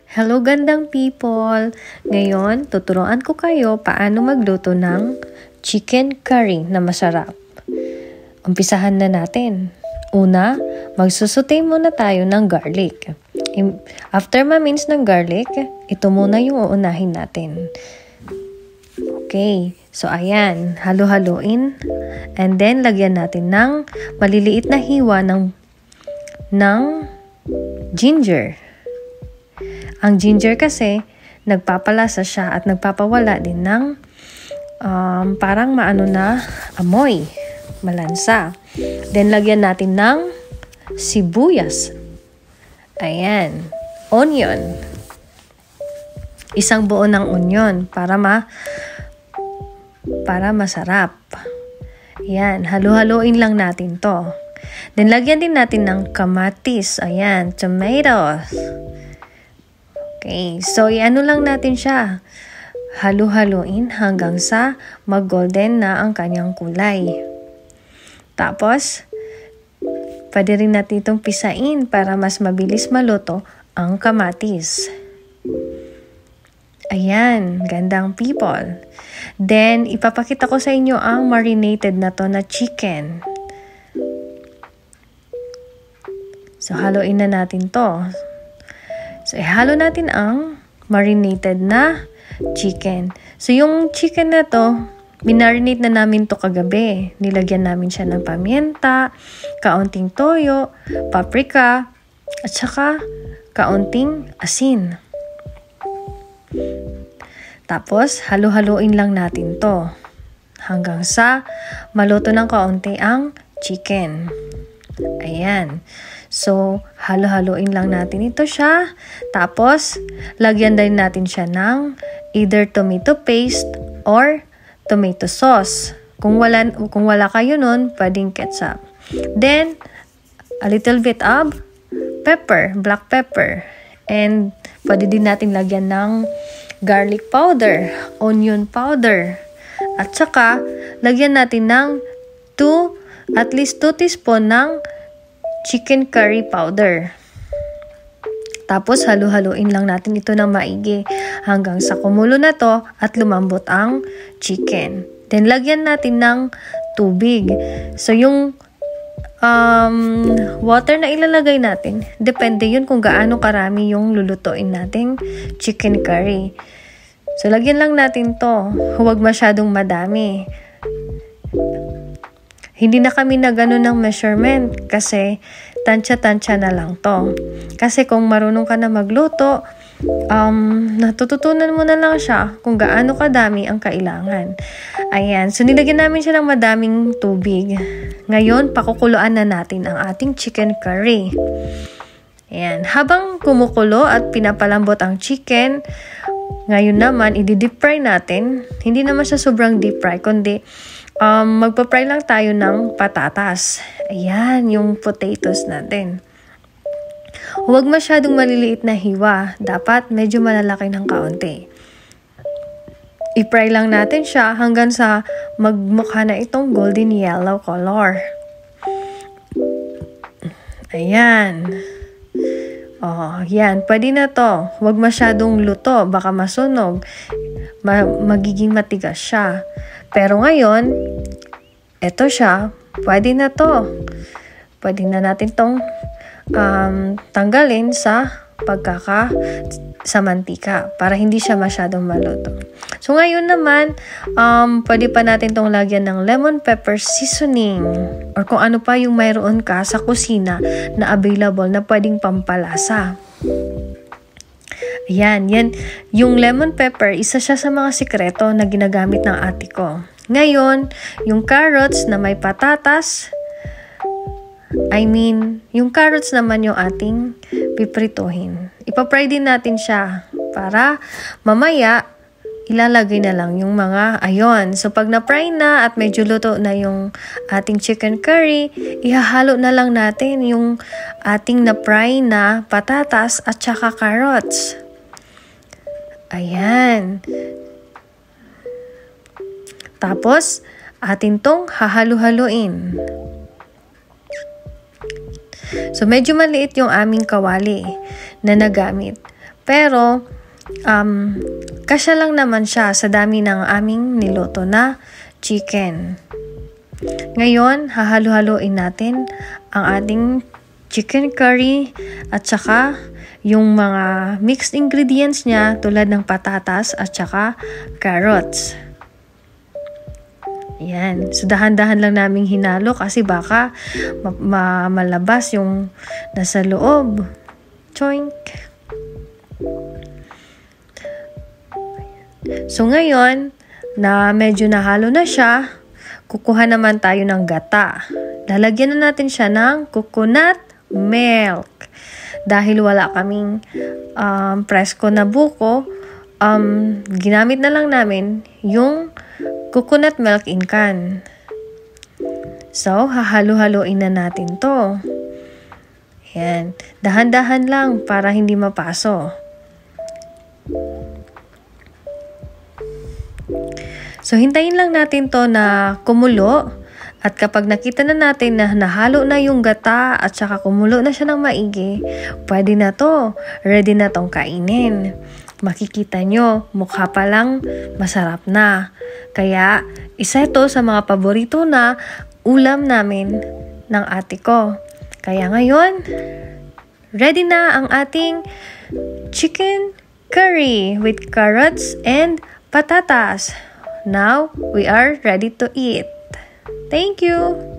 Hello gandang people! Ngayon, tuturuan ko kayo paano magluto ng chicken curry na masarap. Umpisahan na natin. Una, magsusute muna tayo ng garlic. After ma-mince ng garlic, ito muna yung uunahin natin. Okay, so ayan, halo-haloin. And then, lagyan natin ng maliliit na hiwa ng ginger. Ang ginger kasi, nagpapalasa siya at nagpapawala din ng parang amoy, malansa. Then, lagyan natin ng sibuyas. Ayan, onion. Isang buo ng onion para masarap. Ayan, halo-haloin lang natin to. Then, lagyan din natin ng kamatis. Ayan, tomatoes. Okay, so iano lang natin siya. Halo-haloin hanggang sa mag-golden na ang kanyang kulay. Tapos, pwede rin natin itong pisain para mas mabilis maluto ang kamatis. Ayan, gandang people. Then, ipapakita ko sa inyo ang marinated na to na chicken. So, haluin na natin to. So, ihalo natin ang marinated na chicken. So, yung chicken na to, minarinate na namin to kagabi. Nilagyan namin siya ng paminta, kaunting toyo, paprika, at saka kaunting asin. Tapos, halo-haloin lang natin to hanggang sa maluto ng kaunti ang chicken. Ayan. So, halo-haloin lang natin ito siya. Tapos, lagyan din natin siya ng either tomato paste or tomato sauce. Kung wala kayo nun, pwedeng ketchup. Then, a little bit of pepper, black pepper. And, pwede din natin lagyan ng garlic powder, onion powder. At saka, lagyan natin ng at least 2 teaspoon ng chicken curry powder. Tapos, halo-haloin lang natin ito ng maigi hanggang sa kumulo na to at lumambot ang chicken. Then, lagyan natin ng tubig. So, yung water na ilalagay natin, depende yun kung gaano karami yung lulutuin nating chicken curry. So, lagyan lang natin to. Huwag masyadong madami. Hindi na kami na gano'n ng measurement kasi tansya-tansya na lang to. Kasi kung marunong ka na magluto, natututunan mo na lang siya kung gaano kadami ang kailangan. Ayan, so nilagyan namin siya ng madaming tubig. Ngayon, pakukuluan na natin ang ating chicken curry. Ayan, habang kumukulo at pinapalambot ang chicken, ngayon naman, i-deep fry natin. Hindi naman siya sobrang deep fry, kundi magpa-fry lang tayo ng patatas. Ayan, yung potatoes natin. Huwag masyadong maliliit na hiwa. Dapat medyo malalaki ng kaunti. I-fry lang natin siya hanggang sa magmukha na itong golden yellow color. Ayan. Oh, yan. Pwede na to. Huwag masyadong luto. Baka masunog. Magiging matigas siya. Pero ngayon, eto siya. Pwede na to. Pwede na natin tong tanggalin sa mantika para hindi siya masyadong maluto. So, ngayon naman, pwede pa natin tong lagyan ng lemon pepper seasoning or kung ano pa yung mayroon ka sa kusina na available na pwedeng pampalasa. Ayan, yan. Yung lemon pepper, isa siya sa mga sikreto na ginagamit ng ate ko. Ngayon, yung carrots na may patatas, yung carrots naman yung ating piprituhin. Ipapry din natin siya para mamaya ilalagay na lang yung mga ayon. So, pag na-fry na at medyo luto na yung ating chicken curry, ihahalo na lang natin yung ating na-fry na patatas at saka carrots. Ayan. Tapos, atin tong hahalo-haloin. So, medyo maliit yung aming kawali na nagamit. Pero, kasya lang naman siya sa dami ng aming niluto na chicken. Ngayon, hahalo-haloin natin ang ating chicken curry at saka yung mga mixed ingredients niya tulad ng patatas at saka carrots. Yan. So, dahan-dahan lang naming hinalo kasi baka malabas yung nasa loob. Choink! So, ngayon, na medyo nahalo na siya, kukuha naman tayo ng gata. Lalagyan na natin siya ng coconut milk. Dahil wala kaming presko na buko, ginamit na lang namin yung coconut milk in can. So, hahalo-haloin na natin to. Ayan. Dahan-dahan lang para hindi mapaso. So, hintayin lang natin to na kumulo. At kapag nakita na natin na nahalo na yung gata at saka kumulo na siya ng maigi, pwede na to. Ready na tong kainin. Makikita nyo, mukha pa lang masarap na. Kaya, isa ito sa mga paborito na ulam namin ng ate ko. Kaya ngayon, ready na ang ating chicken curry with carrots and patatas. Now, we are ready to eat. Thank you!